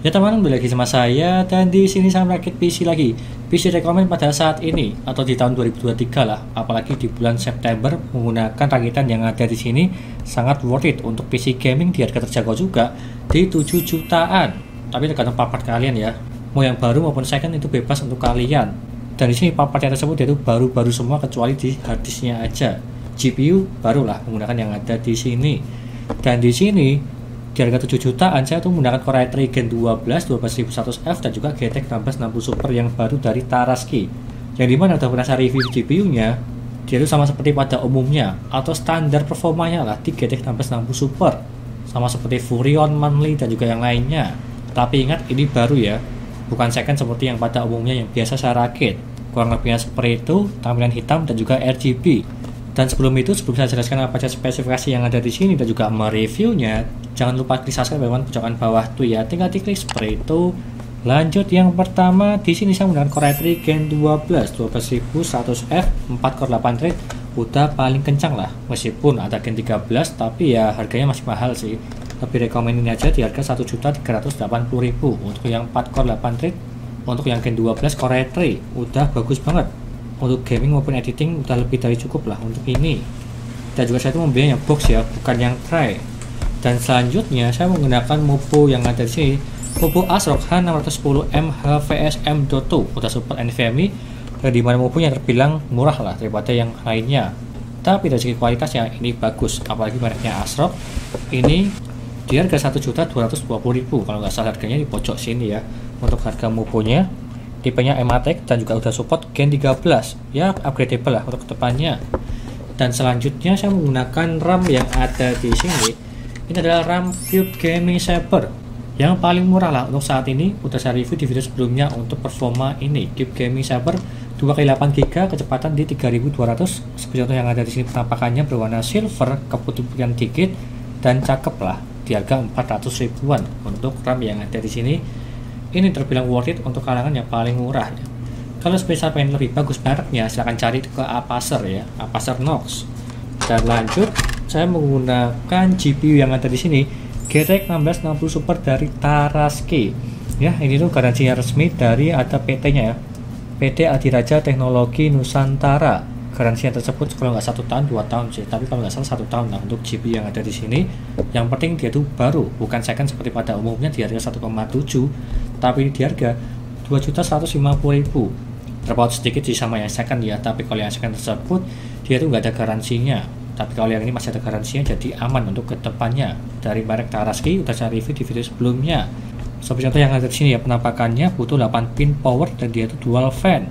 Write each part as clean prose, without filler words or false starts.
Ya teman, kembali lagi sama saya dan di sini saya merakit PC lagi. PC rekomen pada saat ini atau di tahun 2023 lah, apalagi di bulan September menggunakan rakitan yang ada di sini sangat worth it untuk PC gaming di harga terjangkau juga di 7 jutaan. Tapi tergantung part kalian ya. Mau yang baru maupun second itu bebas untuk kalian. Dan di sini part yang tersebut itu baru-baru semua kecuali di harddisknya aja. GPU barulah menggunakan yang ada di sini. Dan di sini di harga 7 jutaan saya tuh menggunakan Core i3 Gen 12 12100F dan juga GTX 1660 Super yang baru dari Taraski, yang dimana udah pernah saya review GPU-nya. Dia itu sama seperti pada umumnya atau standar performanya lah di GTX 1660 Super, sama seperti Furion, Manly dan juga yang lainnya. Tapi ingat, ini baru ya, bukan second seperti yang pada umumnya yang biasa saya rakit. Kurang lebihnya seperti itu, tampilan hitam dan juga RGB. Dan sebelum saya jelaskan apa saja spesifikasi yang ada di sini dan juga mereviewnya, jangan lupa klik subscribe bagian pojokan bawah tuh ya, tinggal diklik seperti itu. Lanjut, yang pertama di sini saya menggunakan Core i3 Gen 12 12100F 4 core 8 thread, udah paling kencang lah. Meskipun ada Gen 13 tapi ya harganya masih mahal sih. Tapi rekomen ini aja di harga 1.380.000 untuk yang 4 core 8 thread. Untuk yang Gen 12 Core i3 udah bagus banget. Untuk gaming maupun editing udah lebih dari cukup lah untuk ini. Dan juga saya itu membeli yang box ya, bukan yang tray. Dan selanjutnya saya menggunakan MOPO yang ada di sini, MOPO ASRock H610M HVSM.2, udah support NVMe, dan dimana MOPO yang terbilang murah lah daripada yang lainnya. Tapi dari segi kualitasnya ini bagus, apalagi mereknya ASRock. Ini di harga 1.220.000 kalau nggak salah harganya di pojok sini ya. Untuk harga MOPO-nya tipenya MATEK dan juga udah support Gen 13 ya, upgradable lah untuk kedepannya. Dan selanjutnya saya menggunakan RAM yang ada di sini. Ini adalah RAM Cube Gaming Saber yang paling murah lah untuk saat ini. Udah saya review di video sebelumnya untuk performa ini. Cube Gaming Saber 2x8GB, kecepatan di 3200. Seperti yang ada di sini, penampakannya berwarna silver, keputih-putihan dikit dan cakep lah. Di harga 400 ribuan untuk RAM yang ada di sini. Ini terbilang worth it untuk kalangan yang paling murah ya. Kalau spesial pengen lebih bagus mereknya, silahkan cari ke Apacer ya, Apacer Knox. Dan lanjut, saya menggunakan GPU yang ada di sini, GTX 1660 Super dari Taraski. Ya, ini tuh garansinya resmi dari ada PT-nya ya, PT Adiraja Teknologi Nusantara. Garansinya tersebut kalau nggak 1 tahun 2 tahun sih, tapi kalau nggak salah 1 tahun lah untuk GPU yang ada di sini. Yang penting dia tuh baru, bukan second seperti pada umumnya di harga 1,7, tapi di harga 2.150.000. Terpaut sedikit sih sama yang second ya, tapi kalau yang second tersebut dia tuh nggak ada garansinya. Tapi kalau yang ini masih ada garansinya, jadi aman untuk kedepannya. Dari merek Taraski udah saya review di video sebelumnya. Seperti contoh yang ada di sini ya, penampakannya butuh 8 pin power dan dia itu dual fan.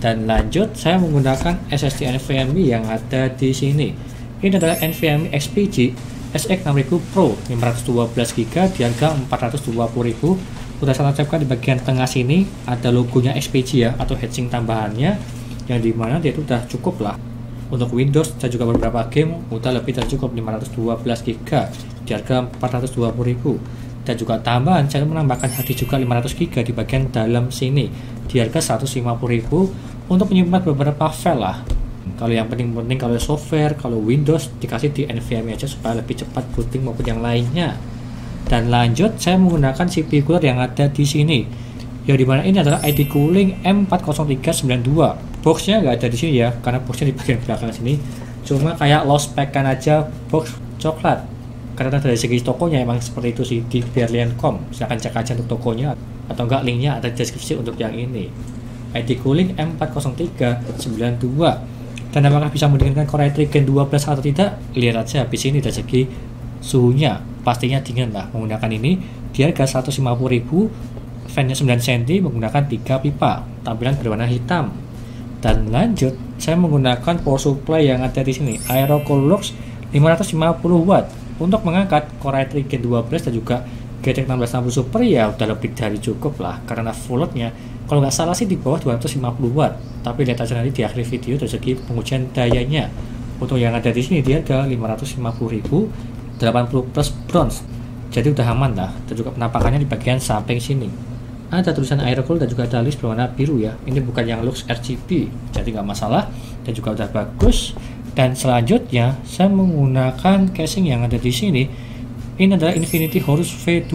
Dan lanjut, saya menggunakan SSD NVMe yang ada di sini. Ini adalah NVMe XPG SX6000 Pro 512GB di harga 420.000. Udah saya tancapkan di bagian tengah sini ada logonya XPG ya, atau heatsink tambahannya, yang dimana dia itu udah cukup lah untuk Windows dan juga beberapa game udah lebih dari cukup 512GB di harga 420.000. Dan juga tambahan saya menambahkan HDD juga 500GB di bagian dalam sini di harga 150.000 untuk menyimpan beberapa file lah. Kalau yang penting-penting, kalau software, kalau Windows dikasih di NVMe aja supaya lebih cepat booting maupun yang lainnya. Dan lanjut, saya menggunakan CPU cooler yang ada di sini, yang dimana ini adalah ID Cooling M40392. Boxnya nggak ada di sini ya, karena boxnya di bagian belakang sini. Cuma kayak low spec kan aja, box coklat. Karena dari segi tokonya emang seperti itu sih di Berlian.com. Silahkan cek aja untuk tokonya, atau enggak linknya ada di deskripsi untuk yang ini. ID Cooling M40392. Dan apakah bisa mendinginkan Core i3 Gen 12 atau tidak? Lihat aja habis ini dari segi suhunya, pastinya dingin lah menggunakan ini di harga 150.000. Fan-nya 9 cm menggunakan 3 pipa, tampilan berwarna hitam. Dan lanjut, saya menggunakan power supply yang ada di sini, Aerocoolux 550 watt untuk mengangkat Core i3 Gen 12 dan juga GTX 1660 Super. Ya udah lebih dari cukup lah, karena full load-nya kalau nggak salah sih di bawah 250 watt. Tapi lihat aja nanti di akhir video dari segi pengujian dayanya. Untuk yang ada di sini dia harga 550.000, 80 plus bronze, jadi udah aman lah. Dan juga penampakannya di bagian samping sini ada tulisan Aerocool dan juga ada list berwarna biru ya. Ini bukan yang Lux RGB, jadi nggak masalah dan juga udah bagus. Dan selanjutnya saya menggunakan casing yang ada di sini. Ini adalah Infinity Horus V2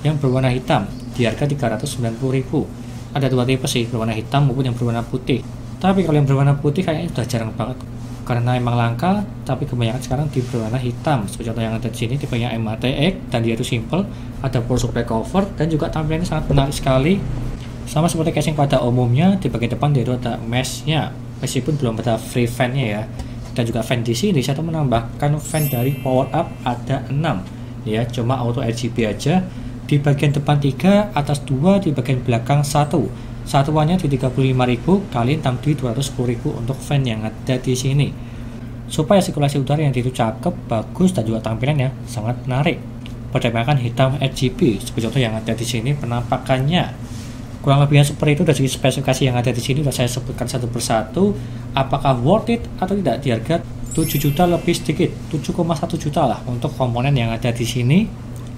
yang berwarna hitam di harga 390.000. Ada dua tipe sih, berwarna hitam maupun yang berwarna putih. Tapi kalau yang berwarna putih kayaknya sudah jarang banget karena emang langka, tapi kebanyakan sekarang di berwarna hitam. Seperti contoh yang ada di sini tipenya MATX dan dia itu simple, ada power supply cover dan juga tampilannya sangat menarik sekali. Sama seperti casing pada umumnya, di bagian depan dia itu ada mesh-nya, meskipun belum ada free fan-nya ya. Dan juga fan di sini saya menambahkan fan dari power up ada 6 ya, cuma auto RGB aja. Di bagian depan 3, atas 2, di bagian belakang 1. Satuannya di 35.000 kali entam di 210.000 untuk fan yang ada di sini. Supaya sirkulasi udara yang itu cakep, bagus dan juga tampilannya sangat menarik. Bertemakan hitam RGB seperti contoh yang ada di sini penampakannya. Kurang lebihnya seperti itu dari spesifikasi yang ada di sini sudah saya sebutkan satu persatu. Apakah worth it atau tidak di harga 7 juta lebih sedikit, 7,1 juta lah untuk komponen yang ada di sini.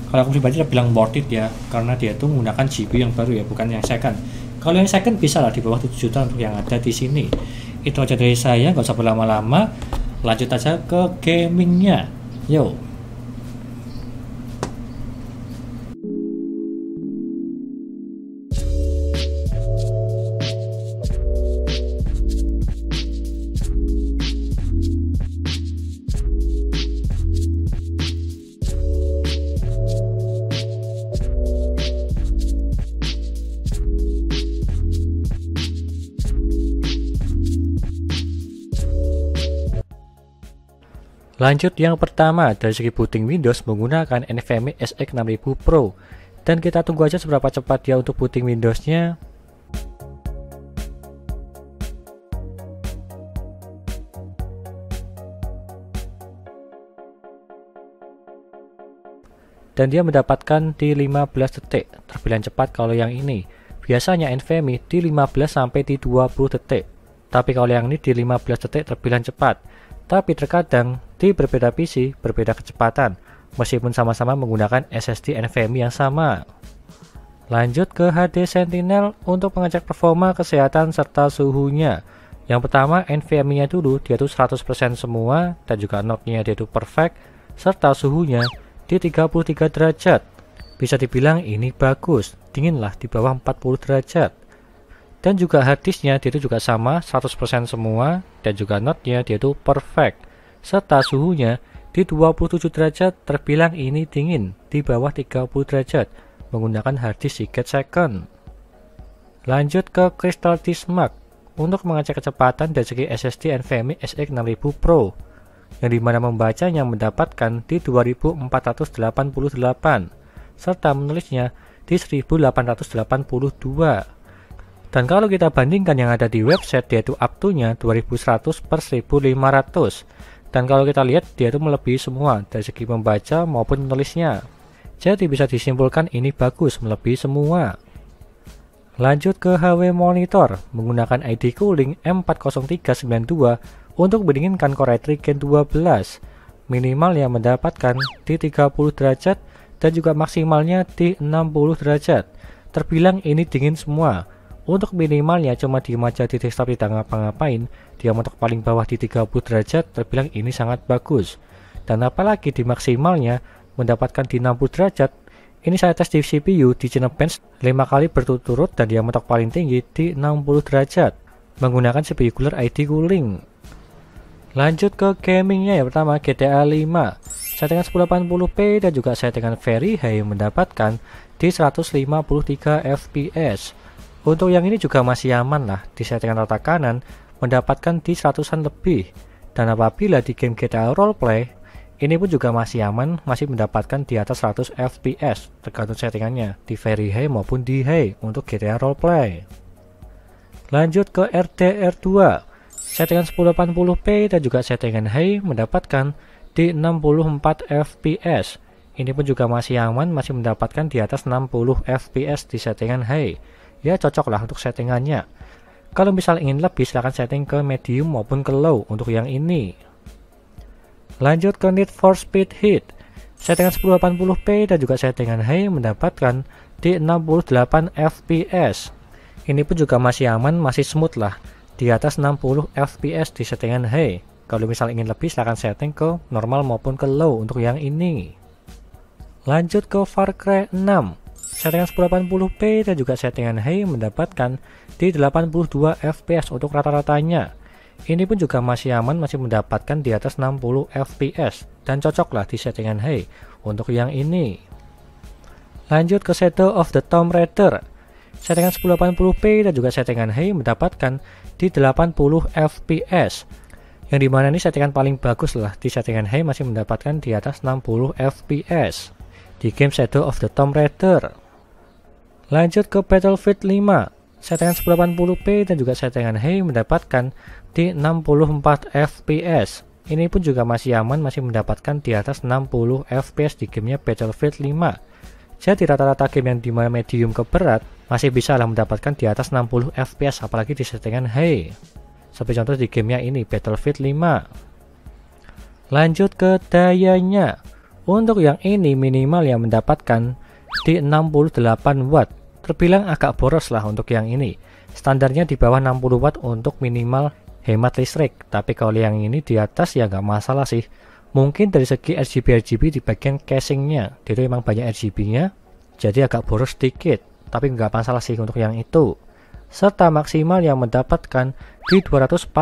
Kalau aku pribadi bilang worth it ya, karena dia itu menggunakan GPU yang baru ya, bukan yang second. Kalau yang second bisa lah di bawah 7 juta untuk yang ada di sini. Itu aja dari saya, gak usah berlama-lama. Lanjut aja ke gamingnya. Yo. Lanjut yang pertama, dari segi booting Windows menggunakan NVMe SX 6000 Pro. Dan kita tunggu aja seberapa cepat dia untuk booting Windowsnya. Dan dia mendapatkan di 15 detik, terbilang cepat kalau yang ini. Biasanya NVMe di 15 sampai di 20 detik. Tapi kalau yang ini di 15 detik terbilang cepat. Tapi terkadang di berbeda PC berbeda kecepatan, meskipun sama-sama menggunakan SSD NVMe yang sama. Lanjut ke HD Sentinel untuk mengecek performa, kesehatan, serta suhunya. Yang pertama NVMe nya dulu, dia tuh 100% semua, dan juga knob-nya dia tuh perfect, serta suhunya di 33 derajat. Bisa dibilang ini bagus, dinginlah di bawah 40 derajat. Dan juga harddisknya dia itu juga sama, 100% semua, dan juga knob-nya dia itu perfect, serta suhunya di 27 derajat, terbilang ini dingin di bawah 30 derajat menggunakan harddisk Seagate Second. Lanjut ke Crystal Disk Mark untuk mengecek kecepatan dari segi SSD NVMe SX 6000 Pro, yang dimana membacanya mendapatkan di 2488 serta menulisnya di 1882. Dan kalau kita bandingkan yang ada di website, dia itu up to-nya 2100 per 1500. Dan kalau kita lihat, dia itu melebihi semua dari segi membaca maupun menulisnya. Jadi bisa disimpulkan ini bagus, melebihi semua. Lanjut ke HW Monitor menggunakan ID cooling M40392 untuk mendinginkan Core i3 Gen 12. Minimal yang mendapatkan di 30 derajat dan juga maksimalnya di 60 derajat. Terbilang ini dingin semua. Untuk minimalnya cuma diem aja di desktop, tidak ngapa-ngapain. Dia mentok paling bawah di 30 derajat, terbilang ini sangat bagus. Dan apalagi di maksimalnya mendapatkan di 60 derajat. Ini saya tes di CPU di Cinebench 5 kali berturut-turut dan dia mentok paling tinggi di 60 derajat menggunakan CPU cooler ID cooling. Lanjut ke gamingnya, yang pertama GTA 5. Settingan 1080p dan juga settingan very high mendapatkan di 153 fps. Untuk yang ini juga masih aman lah, di settingan rata kanan mendapatkan di 100an lebih. Dan apabila di game GTA Roleplay, ini pun juga masih aman, masih mendapatkan di atas 100 fps tergantung settingannya, di very high maupun di high untuk GTA Roleplay. Lanjut ke RDR2, settingan 1080p dan juga settingan high mendapatkan di 64 fps. Ini pun juga masih aman, masih mendapatkan di atas 60 fps di settingan high. Ya cocok lah untuk settingannya. Kalau misal ingin lebih, silahkan setting ke medium maupun ke low untuk yang ini. Lanjut ke Need for Speed Heat. Settingan 1080p dan juga settingan high mendapatkan di 68 fps. Ini pun juga masih aman, masih smooth lah, di atas 60 fps di settingan high. Kalau misal ingin lebih, silahkan setting ke normal maupun ke low untuk yang ini. Lanjut ke Far Cry 6. Settingan 1080p dan juga settingan high mendapatkan di 82 fps untuk rata-ratanya. Ini pun juga masih aman, masih mendapatkan di atas 60 fps dan cocoklah di settingan high untuk yang ini. Lanjut ke Shadow of the Tomb Raider. Settingan 1080p dan juga settingan high mendapatkan di 80 fps. Yang dimana ini settingan paling bagus lah, di settingan high masih mendapatkan di atas 60 fps di game Shadow of the Tomb Raider. Lanjut ke Battlefield 5. Settingan 1080p dan juga settingan high mendapatkan di 64 fps. Ini pun juga masih aman, masih mendapatkan di atas 60 fps di gamenya Battlefield 5. Jadi rata-rata game yang dimana medium ke berat masih bisa lah mendapatkan di atas 60 fps, apalagi di settingan high. Seperti contoh di gamenya ini Battlefield 5. Lanjut ke dayanya. Untuk yang ini minimal yang mendapatkan di 68 watt. Terbilang agak boros lah untuk yang ini. Standarnya di bawah 60 watt untuk minimal hemat listrik. Tapi kalau yang ini di atas ya nggak masalah sih. Mungkin dari segi RGB di bagian casingnya, itu memang banyak RGB-nya, jadi agak boros sedikit. Tapi nggak masalah sih untuk yang itu. Serta maksimal yang mendapatkan di 245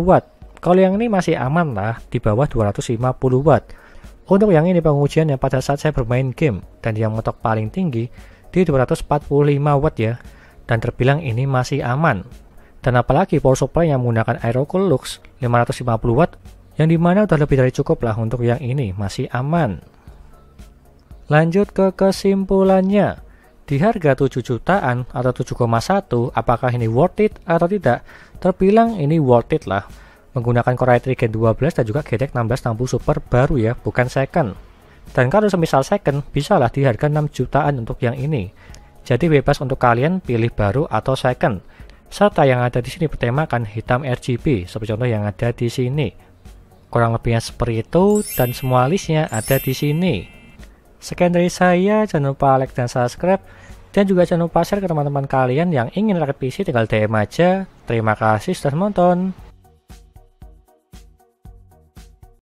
watt. Kalau yang ini masih aman lah, di bawah 250 watt. Untuk yang ini pengujian yang pada saat saya bermain game, dan yang mentok paling tinggi di 245 watt ya, dan terbilang ini masih aman. Dan apalagi power supply yang menggunakan Aerocool Lux 550 watt, yang dimana udah lebih dari cukup lah untuk yang ini, masih aman. Lanjut ke kesimpulannya. Di harga 7 jutaan atau 7,1, apakah ini worth it atau tidak? Terbilang ini worth it lah. Menggunakan Core i3 Gen 12 dan juga GTX 1660 Super baru ya, bukan second. Dan kalau semisal second, bisalah di harga 6 jutaan untuk yang ini. Jadi bebas untuk kalian pilih baru atau second. Serta yang ada di sini bertemakan hitam RGB, seperti contoh yang ada di sini. Kurang lebihnya seperti itu, dan semua listnya ada di sini. Sekian dari saya, jangan lupa like dan subscribe, dan juga jangan lupa share ke teman-teman kalian yang ingin rakit PC, tinggal DM aja. Terima kasih sudah menonton.